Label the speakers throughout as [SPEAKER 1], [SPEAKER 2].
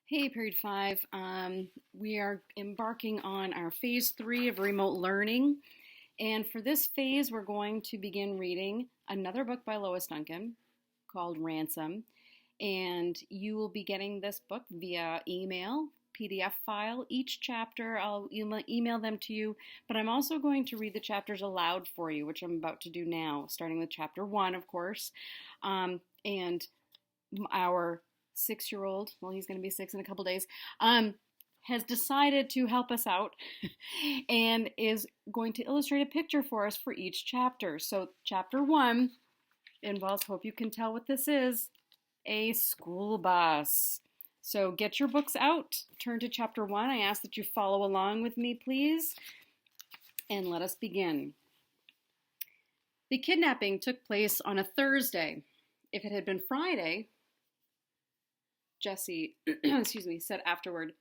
[SPEAKER 1] Hey, Period 5. We are embarking on our phase 3 of remote learning. And for this phase, we're going to begin reading another book by Lois Duncan called Ransom. And you will be getting this book via email, PDF file. Each chapter, I'll email them to you. But I'm also going to read the chapters aloud for you, which I'm about to do now, starting with chapter 1, of course. And our 6-year-old, well, he's going to be 6 in a couple days, has decided to help us out and is going to illustrate a picture for us for each chapter. So chapter 1 involves, hope you can tell what this is, a school bus. So get your books out, turn to chapter 1. I ask that you follow along with me, please, and let us begin. The kidnapping took place on a Thursday. If it had been Friday, Jessie, said afterward,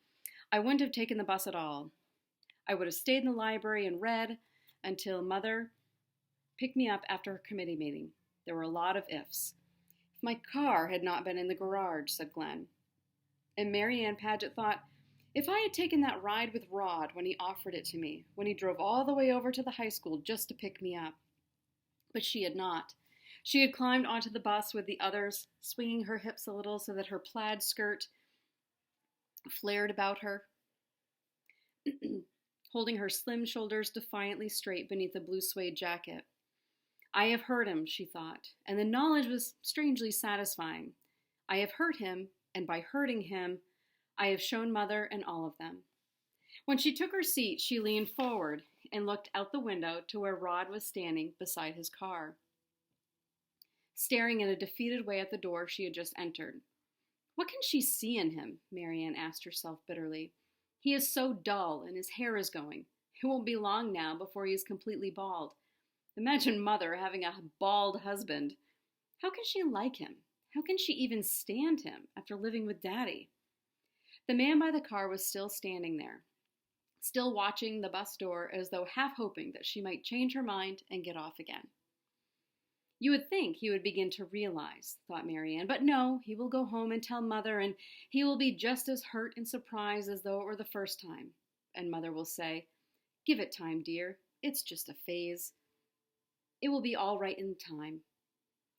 [SPEAKER 1] I wouldn't have taken the bus at all. I would have stayed in the library and read until Mother picked me up after her committee meeting. There were a lot of ifs. If my car had not been in the garage, said Glenn. And Mary Ann Paget thought, if I had taken that ride with Rod when he offered it to me, when he drove all the way over to the high school just to pick me up. But she had not. She had climbed onto the bus with the others, swinging her hips a little so that her plaid skirt flared about her, holding her slim shoulders defiantly straight beneath a blue suede jacket. I have hurt him, she thought, and the knowledge was strangely satisfying. I have hurt him, and by hurting him, I have shown Mother and all of them. When she took her seat, she leaned forward and looked out the window to where Rod was standing beside his car, staring in a defeated way at the door she had just entered. What can she see in him? Mary Ann asked herself bitterly. He is so dull, and his hair is going. It won't be long now before he is completely bald. Imagine Mother having a bald husband. How can she like him? How can she even stand him after living with Daddy? The man by the car was still standing there, still watching the bus door as though half hoping that she might change her mind and get off again. You would think he would begin to realize, thought Mary Ann, but no, he will go home and tell Mother, and he will be just as hurt and surprised as though it were the first time. And Mother will say, give it time, dear. It's just a phase. It will be all right in time.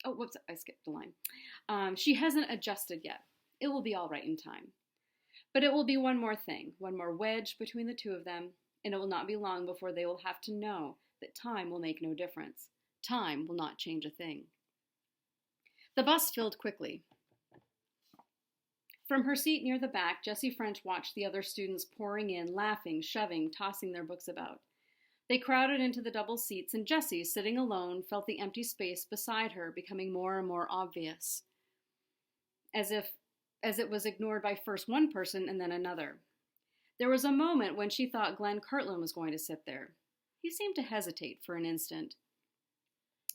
[SPEAKER 1] Oh, whoops, I skipped the line. She hasn't adjusted yet. It will be all right in time. But it will be one more thing, one more wedge between the two of them, and it will not be long before they will have to know that time will make no difference. Time will not change a thing. The bus filled quickly. From her seat near the back, Jessie French watched the other students pouring in, laughing, shoving, tossing their books about. They crowded into the double seats, and Jessie, sitting alone, felt the empty space beside her becoming more and more obvious, as it was ignored by first one person and then another. There was a moment when she thought Glenn Kirtland was going to sit there. He seemed to hesitate for an instant.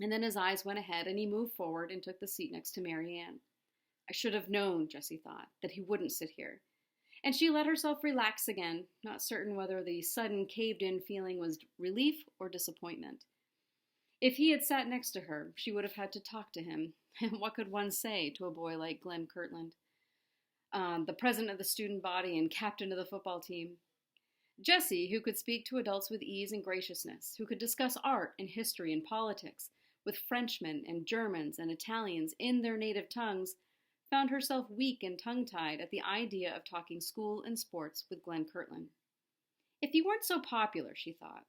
[SPEAKER 1] And then his eyes went ahead, and he moved forward and took the seat next to Mary Ann. I should have known, Jessie thought, that he wouldn't sit here. And she let herself relax again, not certain whether the sudden caved-in feeling was relief or disappointment. If he had sat next to her, she would have had to talk to him. And what could one say to a boy like Glenn Kirtland, the president of the student body and captain of the football team? Jessie, who could speak to adults with ease and graciousness, who could discuss art and history and politics with Frenchmen and Germans and Italians in their native tongues, found herself weak and tongue-tied at the idea of talking school and sports with Glenn Kirtland. If you weren't so popular, she thought.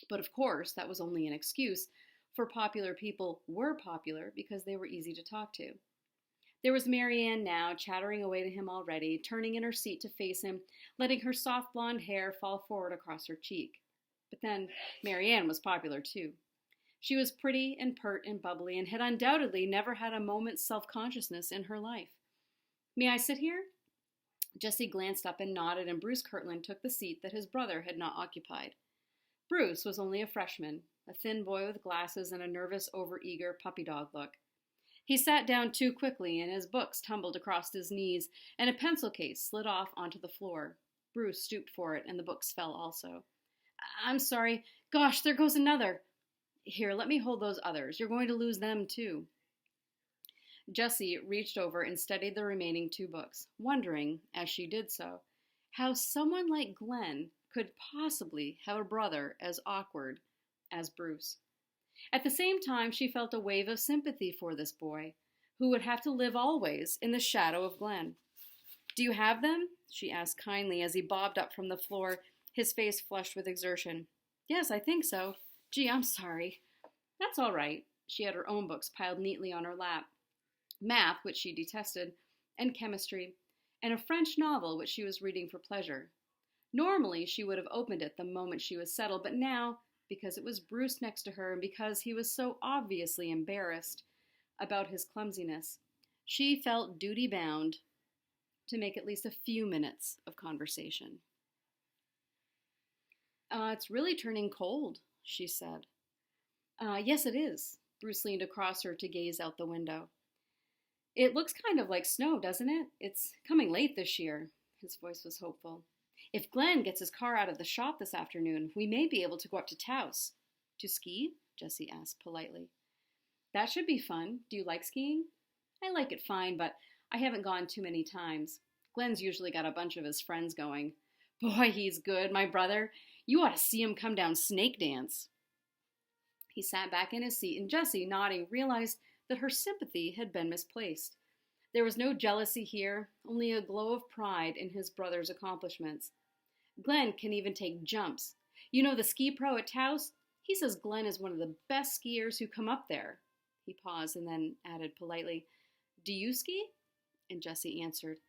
[SPEAKER 1] But of course, that was only an excuse, for popular people were popular because they were easy to talk to. There was Mary Ann now, chattering away to him already, turning in her seat to face him, letting her soft blonde hair fall forward across her cheek. But then Mary Ann was popular too. She was pretty and pert and bubbly and had undoubtedly never had a moment's self-consciousness in her life. May I sit here? Jessie glanced up and nodded, and Bruce Kirtland took the seat that his brother had not occupied. Bruce was only a freshman, a thin boy with glasses and a nervous, overeager puppy dog look. He sat down too quickly, and his books tumbled across his knees, and a pencil case slid off onto the floor. Bruce stooped for it, and the books fell also. I'm sorry. Gosh, there goes another. Here, let me hold those others. You're going to lose them, too. Jessie reached over and studied the remaining 2 books, wondering, as she did so, how someone like Glenn could possibly have a brother as awkward as Bruce. At the same time, she felt a wave of sympathy for this boy, who would have to live always in the shadow of Glenn. "Do you have them?" she asked kindly as he bobbed up from the floor, his face flushed with exertion. "Yes, I think so. Gee, I'm sorry." "That's all right." She had her own books piled neatly on her lap. Math, which she detested, and chemistry, and a French novel which she was reading for pleasure. Normally, she would have opened it the moment she was settled, but now, because it was Bruce next to her and because he was so obviously embarrassed about his clumsiness, she felt duty-bound to make at least a few minutes of conversation. It's really turning cold," she said. Yes, it is." Bruce leaned across her to gaze out the window. "It looks kind of like snow, doesn't it? It's coming late this year." His voice was hopeful. "If Glenn gets his car out of the shop this afternoon, we may be able to go up to Taos." "To ski?" Jessie asked politely. "That should be fun. Do you like skiing?" "I like it fine, but I haven't gone too many times. Glenn's usually got a bunch of his friends going. Boy, he's good, my brother. You ought to see him come down Snake Dance." He sat back in his seat, and Jessie, nodding, realized that her sympathy had been misplaced. There was no jealousy here, only a glow of pride in his brother's accomplishments. "Glenn can even take jumps. You know the ski pro at Taos? He says Glenn is one of the best skiers who come up there." He paused and then added politely, "Do you ski?" And Jessie answered,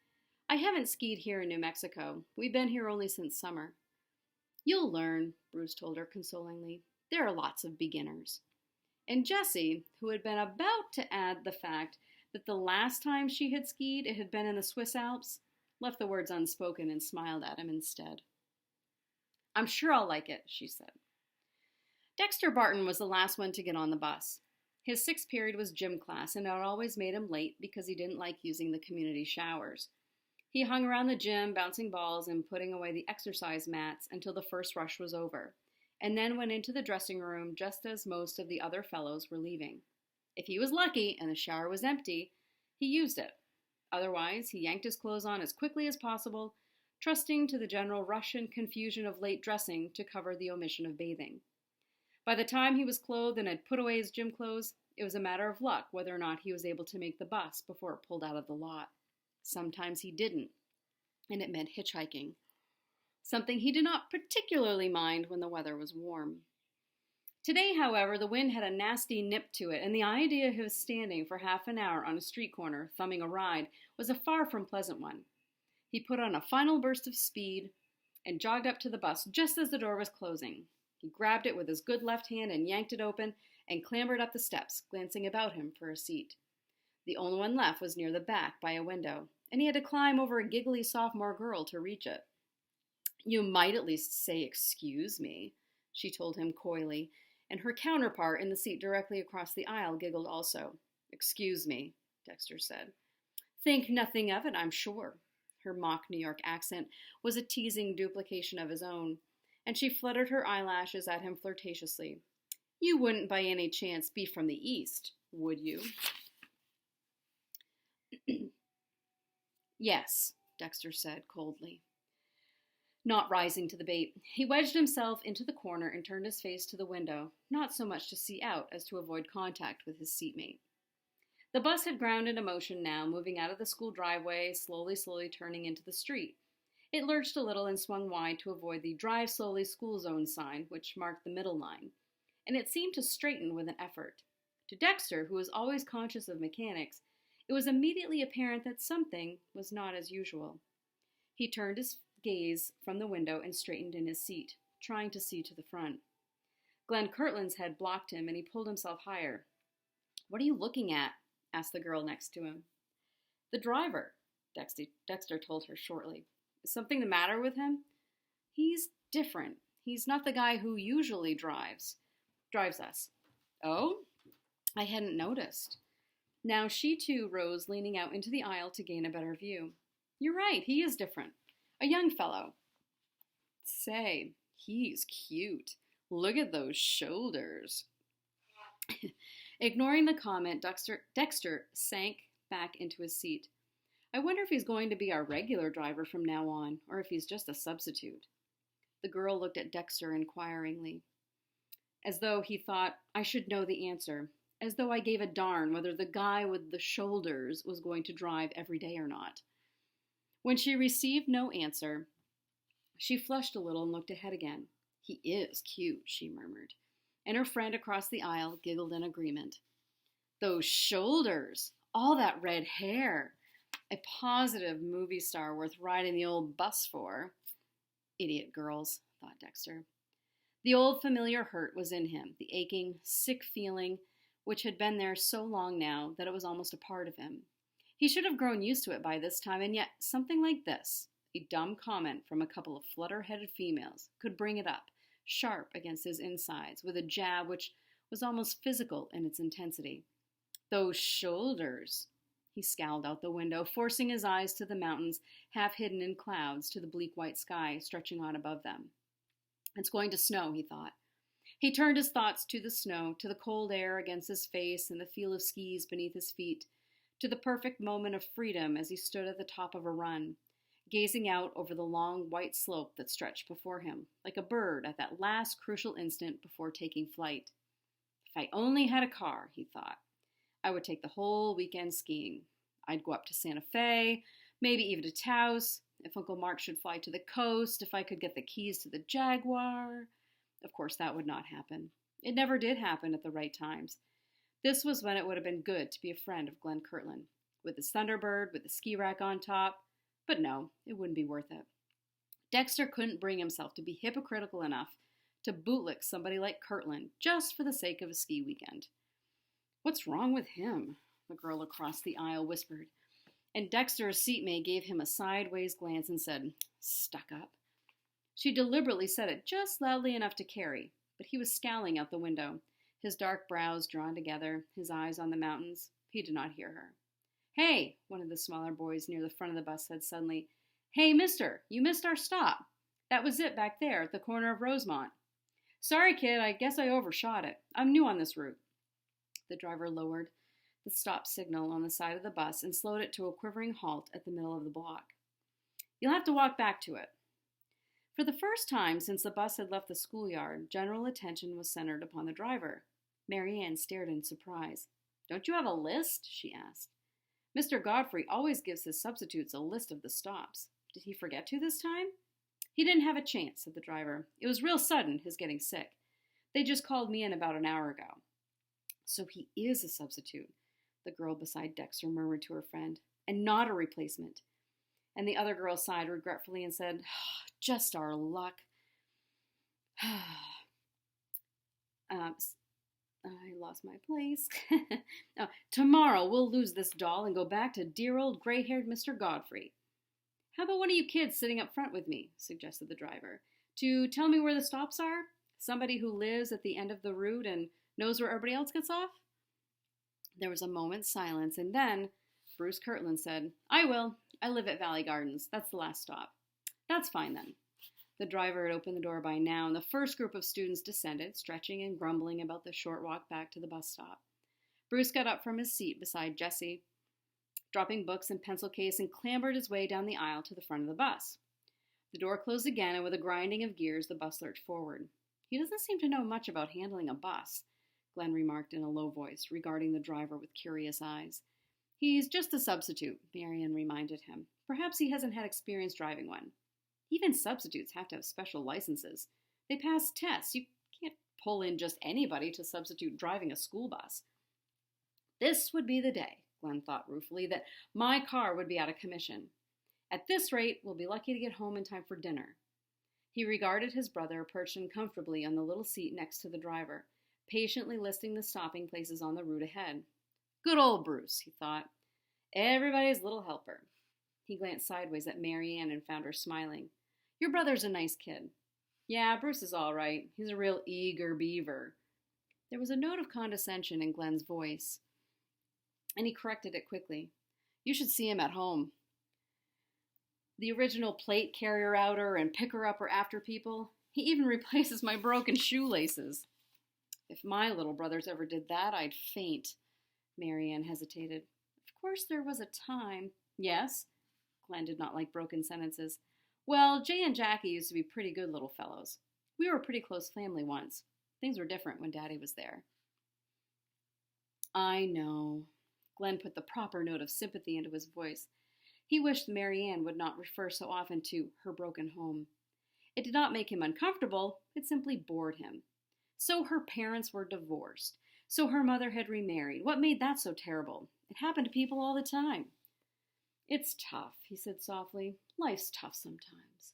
[SPEAKER 1] "I haven't skied here in New Mexico. We've been here only since summer." "You'll learn," Bruce told her consolingly. "There are lots of beginners." And Jessie, who had been about to add the fact that the last time she had skied it had been in the Swiss Alps, left the words unspoken and smiled at him instead. "I'm sure I'll like it," she said. Dexter Barton was the last one to get on the bus. His 6th period was gym class, and it always made him late because he didn't like using the community showers. He hung around the gym, bouncing balls and putting away the exercise mats until the first rush was over, and then went into the dressing room just as most of the other fellows were leaving. If he was lucky and the shower was empty, he used it. Otherwise, he yanked his clothes on as quickly as possible, trusting to the general rush and confusion of late dressing to cover the omission of bathing. By the time he was clothed and had put away his gym clothes, it was a matter of luck whether or not he was able to make the bus before it pulled out of the lot. Sometimes he didn't, and it meant hitchhiking, something he did not particularly mind when the weather was warm. Today, however, the wind had a nasty nip to it, and the idea of his standing for half an hour on a street corner, thumbing a ride, was a far from pleasant one. He put on a final burst of speed and jogged up to the bus just as the door was closing. He grabbed it with his good left hand and yanked it open and clambered up the steps, glancing about him for a seat. The only one left was near the back by a window, and he had to climb over a giggly sophomore girl to reach it. "You might at least say excuse me," she told him coyly, and her counterpart in the seat directly across the aisle giggled also. "Excuse me," Dexter said. "Think nothing of it, I'm sure." Her mock New York accent was a teasing duplication of his own, and she fluttered her eyelashes at him flirtatiously. "You wouldn't by any chance be from the East, would you?" "Yes," Dexter said coldly, not rising to the bait. He wedged himself into the corner and turned his face to the window, not so much to see out as to avoid contact with his seatmate. The bus had ground into motion now, moving out of the school driveway, slowly turning into the street. It lurched a little and swung wide to avoid the "Drive Slowly School Zone" sign, which marked the middle line, and it seemed to straighten with an effort. To Dexter, who was always conscious of mechanics, it was immediately apparent that something was not as usual. He turned his gaze from the window and straightened in his seat, trying to see to the front. Glenn Kirtland's head blocked him, and he pulled himself higher. "What are you looking at?" asked the girl next to him. "The driver," Dexter told her shortly. "Is something the matter with him?" "He's different. He's not the guy who usually drives us." "Oh? I hadn't noticed." Now she too rose, leaning out into the aisle to gain a better view. "You're right, he is different. A young fellow. Say, he's cute. Look at those shoulders." Ignoring the comment, Dexter sank back into his seat. I wonder if he's going to be our regular driver from now on, or if he's just a substitute. The girl looked at Dexter inquiringly, as though he thought, I should know the answer, as though I gave a darn whether the guy with the shoulders was going to drive every day or not. When she received no answer, she flushed a little and looked ahead again. He is cute, she murmured, and her friend across the aisle giggled in agreement. Those shoulders, all that red hair, a positive movie star worth riding the old bus for. Idiot girls, thought Dexter. The old familiar hurt was in him, the aching, sick feeling which had been there so long now that it was almost a part of him. He should have grown used to it by this time, and yet something like this, a dumb comment from a couple of flutter-headed females, could bring it up, sharp against his insides, with a jab which was almost physical in its intensity. Those shoulders! He scowled out the window, forcing his eyes to the mountains, half hidden in clouds, to the bleak white sky stretching on above them. It's going to snow, he thought. He turned his thoughts to the snow, to the cold air against his face and the feel of skis beneath his feet, to the perfect moment of freedom as he stood at the top of a run, gazing out over the long white slope that stretched before him, like a bird at that last crucial instant before taking flight. If I only had a car, he thought, I would take the whole weekend skiing. I'd go up to Santa Fe, maybe even to Taos, if Uncle Mark should fly to the coast, if I could get the keys to the Jaguar. Of course, that would not happen. It never did happen at the right times. This was when it would have been good to be a friend of Glenn Kirtland, with his Thunderbird, with the ski rack on top. But no, it wouldn't be worth it. Dexter couldn't bring himself to be hypocritical enough to bootlick somebody like Kirtland just for the sake of a ski weekend. What's wrong with him? The girl across the aisle whispered, and Dexter's seatmate gave him a sideways glance and said, Stuck up. She deliberately said it just loudly enough to Carrie, but he was scowling out the window, his dark brows drawn together, his eyes on the mountains. He did not hear her. Hey, one of the smaller boys near the front of the bus said suddenly, Hey, mister, you missed our stop. That was it back there at the corner of Rosemont. Sorry, kid, I guess I overshot it. I'm new on this route. The driver lowered the stop signal on the side of the bus and slowed it to a quivering halt at the middle of the block. You'll have to walk back to it. For the first time since the bus had left the schoolyard, general attention was centered upon the driver. Mary Ann stared in surprise. Don't you have a list? She asked. Mr. Godfrey always gives his substitutes a list of the stops. Did he forget to this time? He didn't have a chance, said the driver. It was real sudden, his getting sick. They just called me in about an hour ago. So he is a substitute, the girl beside Dexter murmured to her friend, and not a replacement. And the other girl sighed regretfully and said, Just our luck. I lost my place. Tomorrow we'll lose this doll and go back to dear old gray-haired Mr. Godfrey. How about one of you kids sitting up front with me, suggested the driver, to tell me where the stops are? Somebody who lives at the end of the route and knows where everybody else gets off? There was a moment's silence, and then Bruce Kirtland said, I will. I live at Valley Gardens. That's the last stop. That's fine, then. The driver had opened the door by now, and the first group of students descended, stretching and grumbling about the short walk back to the bus stop. Bruce got up from his seat beside Jessie, dropping books and pencil case, and clambered his way down the aisle to the front of the bus. The door closed again, and with a grinding of gears, the bus lurched forward. He doesn't seem to know much about handling a bus, Glenn remarked in a low voice, regarding the driver with curious eyes. He's just a substitute, Marian reminded him. Perhaps he hasn't had experience driving one. Even substitutes have to have special licenses. They pass tests. You can't pull in just anybody to substitute driving a school bus. This would be the day, Glenn thought ruefully, that my car would be out of commission. At this rate, we'll be lucky to get home in time for dinner. He regarded his brother perched uncomfortably on the little seat next to the driver, patiently listing the stopping places on the route ahead. Good old Bruce, he thought. Everybody's little helper. He glanced sideways at Mary Ann and found her smiling. Your brother's a nice kid. Yeah, Bruce is all right. He's a real eager beaver. There was a note of condescension in Glenn's voice, and he corrected it quickly. You should see him at home. The original plate carrier-outer and picker-upper after people. He even replaces my broken shoelaces. If my little brothers ever did that, I'd faint. Mary Ann hesitated. Of course there was a time. Yes? Glenn did not like broken sentences. Well, Jay and Jackie used to be pretty good little fellows. We were a pretty close family once. Things were different when Daddy was there. I know. Glenn put the proper note of sympathy into his voice. He wished Marianne would not refer so often to her broken home. It did not make him uncomfortable, it simply bored him. So her parents were divorced. So her mother had remarried. What made that so terrible? It happened to people all the time. It's tough, he said softly. Life's tough sometimes.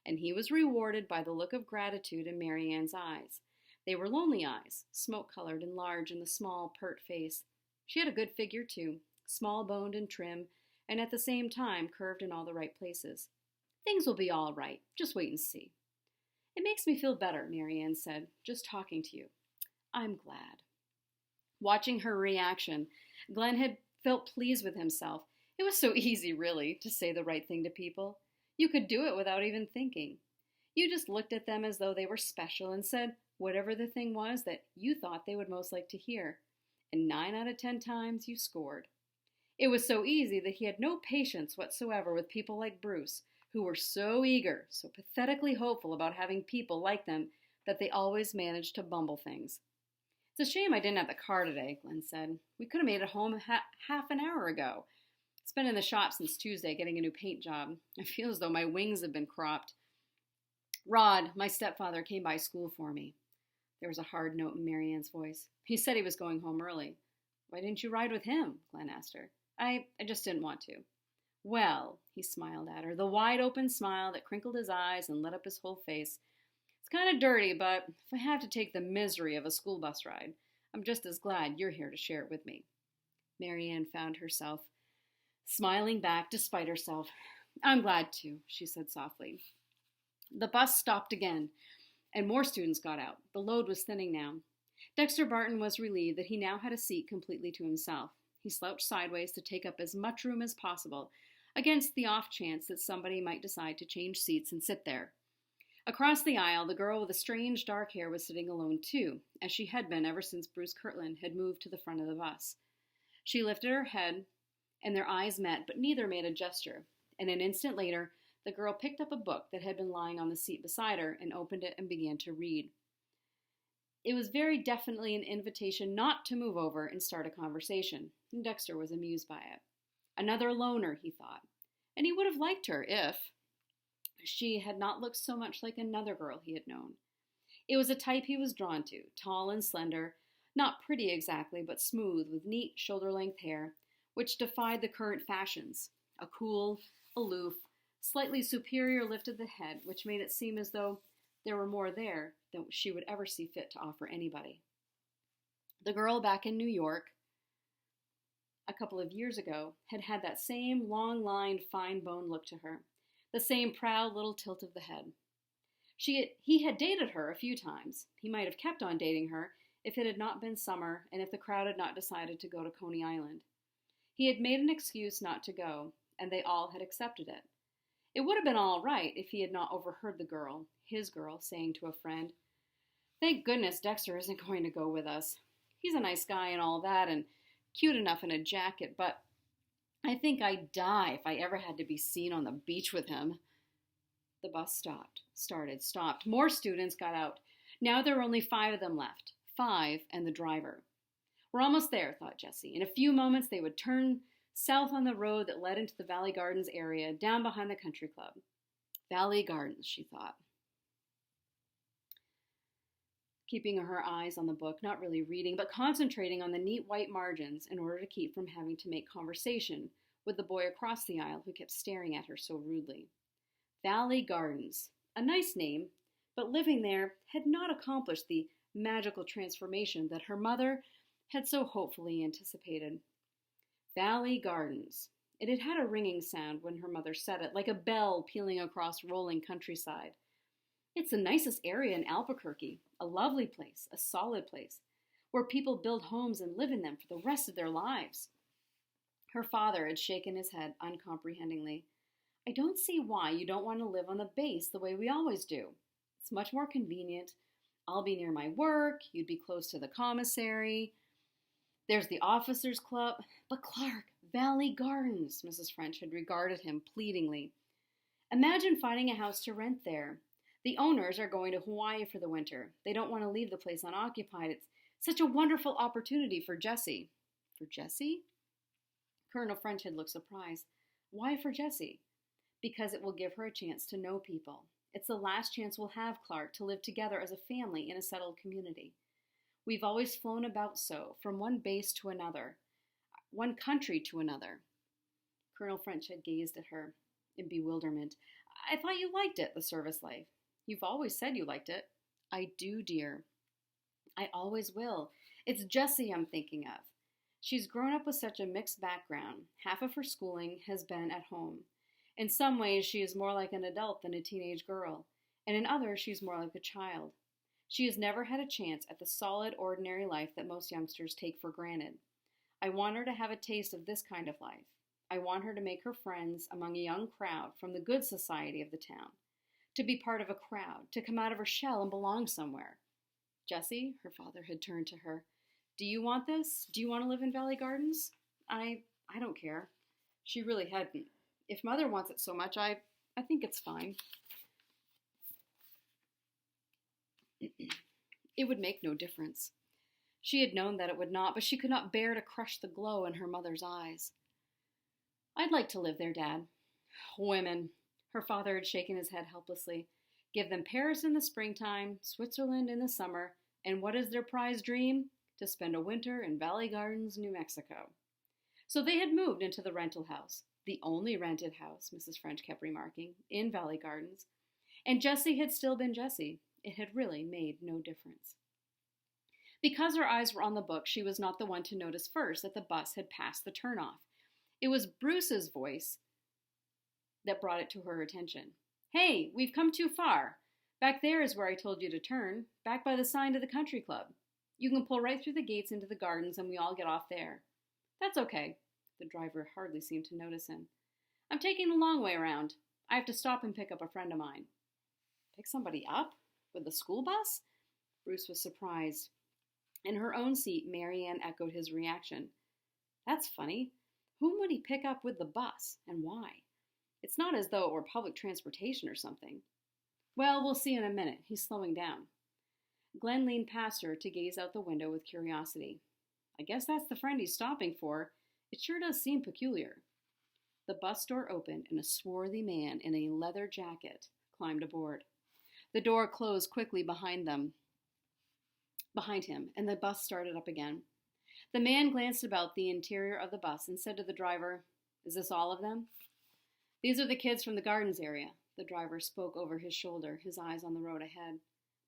[SPEAKER 1] And he was rewarded by the look of gratitude in Marianne's eyes. They were lonely eyes, smoke-colored and large in the small, pert face. She had a good figure, too, small-boned and trim, and at the same time curved in all the right places. Things will be all right. Just wait and see. It makes me feel better, Marianne said, just talking to you. I'm glad. Watching her reaction, Glenn had felt pleased with himself. It was so easy, really, to say the right thing to people. You could do it without even thinking. You just looked at them as though they were special and said whatever the thing was that you thought they would most like to hear. And 9 out of 10 times you scored. It was so easy that he had no patience whatsoever with people like Bruce, who were so eager, so pathetically hopeful about having people like them that they always managed to bumble things. It's a shame I didn't have the car today, Glenn said. We could have made it home half an hour ago. It's been in the shop since Tuesday getting a new paint job. I feel as though my wings have been cropped. Rod, my stepfather, came by school for me. There was a hard note in Marianne's voice. He said he was going home early. Why didn't you ride with him? Glenn asked her. I just didn't want to. Well, he smiled at her, the wide-open smile that crinkled his eyes and lit up his whole face. It's kind of dirty, but if I have to take the misery of a school bus ride, I'm just as glad you're here to share it with me. Marianne found herself smiling back despite herself. I'm glad to, she said softly. The bus stopped again, and more students got out. The load was thinning now. Dexter Barton was relieved that he now had a seat completely to himself. He slouched sideways to take up as much room as possible, against the off chance that somebody might decide to change seats and sit there. Across the aisle, the girl with the strange dark hair was sitting alone too, as she had been ever since Bruce Kirtland had moved to the front of the bus. She lifted her head, and their eyes met, but neither made a gesture, and an instant later, the girl picked up a book that had been lying on the seat beside her and opened it and began to read. It was very definitely an invitation not to move over and start a conversation, and Dexter was amused by it. Another loner, he thought, and he would have liked her if she had not looked so much like another girl he had known. It was a type he was drawn to, tall and slender, not pretty exactly, but smooth, with neat shoulder-length hair, which defied the current fashions. A cool, aloof, slightly superior lift of the head, which made it seem as though there were more there than she would ever see fit to offer anybody. The girl back in New York, a couple of years ago, had had that same long-lined, fine-boned look to her, the same proud little tilt of the head. He had dated her a few times. He might have kept on dating her if it had not been summer and if the crowd had not decided to go to Coney Island. He had made an excuse not to go, and they all had accepted it. It would have been all right if he had not overheard the girl, his girl, saying to a friend, "Thank goodness Dexter isn't going to go with us. He's a nice guy and all that, and cute enough in a jacket, but I think I'd die if I ever had to be seen on the beach with him." The bus stopped. More students got out. Now there were only 5 of them left. 5 and the driver. We're almost there, thought Jessie. In a few moments they would turn south on the road that led into the Valley Gardens area, down behind the country club. Valley Gardens, she thought, keeping her eyes on the book, not really reading, but concentrating on the neat white margins in order to keep from having to make conversation with the boy across the aisle who kept staring at her so rudely. Valley Gardens. A nice name, but living there had not accomplished the magical transformation that her mother had so hopefully anticipated. Valley Gardens. It had had a ringing sound when her mother said it, like a bell pealing across rolling countryside. It's the nicest area in Albuquerque, a lovely place, a solid place, where people build homes and live in them for the rest of their lives. Her father had shaken his head uncomprehendingly. I don't see why you don't want to live on the base the way we always do. It's much more convenient. I'll be near my work, you'd be close to the commissary. There's the officers' club. But Clark, Valley Gardens, Mrs. French had regarded him pleadingly. Imagine finding a house to rent there. The owners are going to Hawaii for the winter. They don't want to leave the place unoccupied. It's such a wonderful opportunity for Jessie. For Jessie? Colonel French had looked surprised. Why for Jessie? Because it will give her a chance to know people. It's the last chance we'll have, Clark, to live together as a family in a settled community. We've always flown about so, from one base to another, one country to another. Colonel French had gazed at her in bewilderment. I thought you liked it, the service life. You've always said you liked it. I do, dear. I always will. It's Jessie I'm thinking of. She's grown up with such a mixed background. Half of her schooling has been at home. In some ways, she is more like an adult than a teenage girl, and in others, she's more like a child. She has never had a chance at the solid, ordinary life that most youngsters take for granted. I want her to have a taste of this kind of life. I want her to make her friends among a young crowd from the good society of the town, to be part of a crowd, to come out of her shell and belong somewhere. Jessie, her father had turned to her. Do you want this? Do you want to live in Valley Gardens? I don't care. She really hadn't. If Mother wants it so much, I think it's fine. It would make no difference. She had known that it would not, but she could not bear to crush the glow in her mother's eyes. I'd like to live there, Dad. Women. Her father had shaken his head helplessly. Give them Paris in the springtime, Switzerland in the summer, and what is their prize dream? To spend a winter in Valley Gardens, New Mexico. So they had moved into the rental house, the only rented house, Mrs. French kept remarking, in Valley Gardens. And Jessie had still been Jessie. It had really made no difference. Because her eyes were on the book, she was not the one to notice first that the bus had passed the turnoff. It was Bruce's voice that brought it to her attention. Hey, we've come too far. Back there is where I told you to turn, back by the sign to the country club. You can pull right through the gates into the gardens and we all get off there. That's okay. The driver hardly seemed to notice him. I'm taking the long way around. I have to stop and pick up a friend of mine. Pick somebody up? With the school bus? Bruce was surprised. In her own seat, Marianne echoed his reaction. That's funny. Whom would he pick up with the bus, and why? It's not as though it were public transportation or something. Well, we'll see in a minute. He's slowing down. Glenn leaned past her to gaze out the window with curiosity. I guess that's the friend he's stopping for. It sure does seem peculiar. The bus door opened and a swarthy man in a leather jacket climbed aboard. The door closed quickly behind him, and the bus started up again. The man glanced about the interior of the bus and said to the driver, Is this all of them? These are the kids from the gardens area. The driver spoke over his shoulder, his eyes on the road ahead.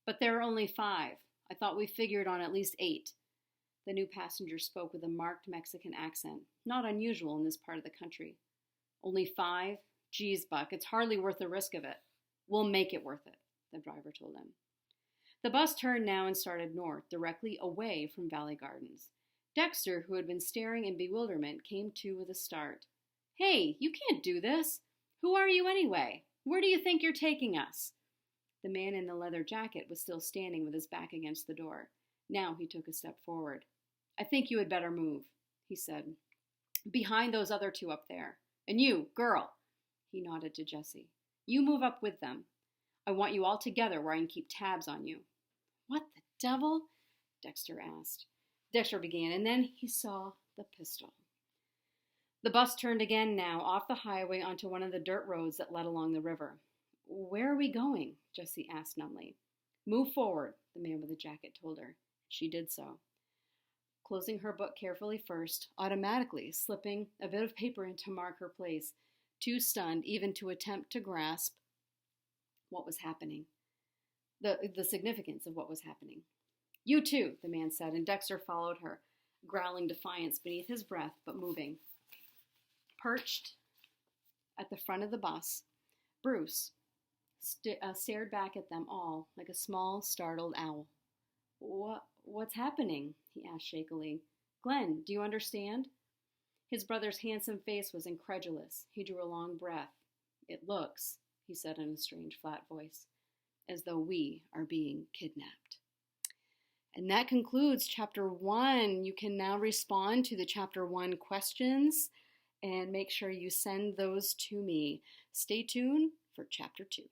[SPEAKER 1] But there are only 5. I thought we figured on at least 8. The new passenger spoke with a marked Mexican accent, not unusual in this part of the country. Only 5? Geez, Buck, it's hardly worth the risk of it. We'll make it worth it, the driver told him. The bus turned now and started north, directly away from Valley Gardens. Dexter, who had been staring in bewilderment, came to with a start. Hey, you can't do this. Who are you anyway? Where do you think you're taking us? The man in the leather jacket was still standing with his back against the door. Now he took a step forward. I think you had better move, he said. Behind those other 2 up there. And you, girl, he nodded to Jessie. You move up with them. I want you all together where I can keep tabs on you. What the devil? Dexter asked. Dexter began, and then he saw the pistol. The bus turned again now, off the highway onto one of the dirt roads that led along the river. Where are we going? Jessie asked numbly. Move forward, the man with the jacket told her. She did so. Closing her book carefully first, automatically slipping a bit of paper in to mark her place, too stunned even to attempt to grasp what was happening, the significance of what was happening. You too, the man said, and Dexter followed her, growling defiance beneath his breath, but moving. Perched at the front of the bus, Bruce stared back at them all like a small, startled owl. What's happening? He asked shakily. Glenn, do you understand? His brother's handsome face was incredulous. He drew a long breath. It looks, he said in a strange, flat voice, as though we are being kidnapped. And that concludes Chapter 1. You can now respond to the Chapter 1 questions. and make sure you send those to me. Stay tuned for Chapter 2.